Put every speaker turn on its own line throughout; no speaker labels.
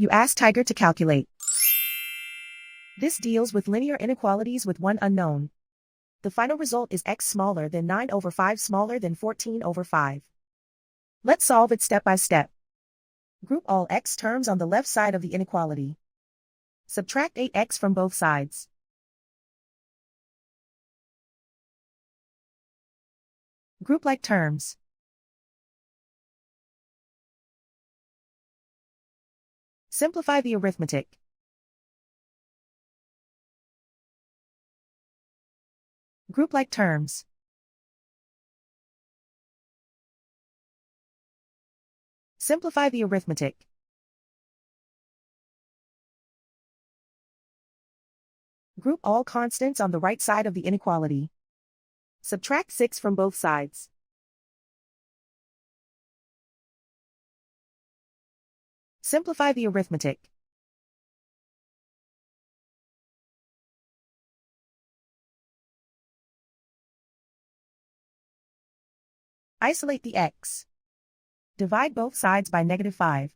You ask Tiger to calculate. This deals with linear inequalities with one unknown. The final result is x smaller than 9 over 5 smaller than 14 over 5. Let's solve it step by step. Group all x terms on the left side of the inequality. Subtract 8x from both sides. Group like terms. Simplify the arithmetic. Group like terms. Simplify the arithmetic. Group all constants on the right side of the inequality. Subtract 6 from both sides. Simplify the arithmetic. Isolate the x. Divide both sides by -5.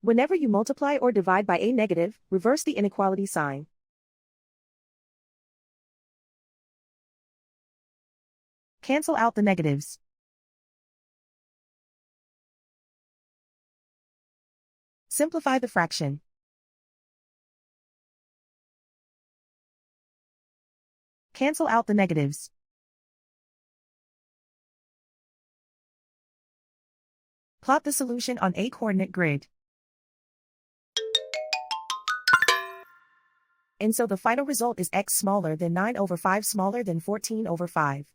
Whenever you multiply or divide by a negative, reverse the inequality sign. Cancel out the negatives. Simplify the fraction. Cancel out the negatives. Plot the solution on a coordinate grid. And so the final result is x smaller than 9 over 5 smaller than 14 over 5.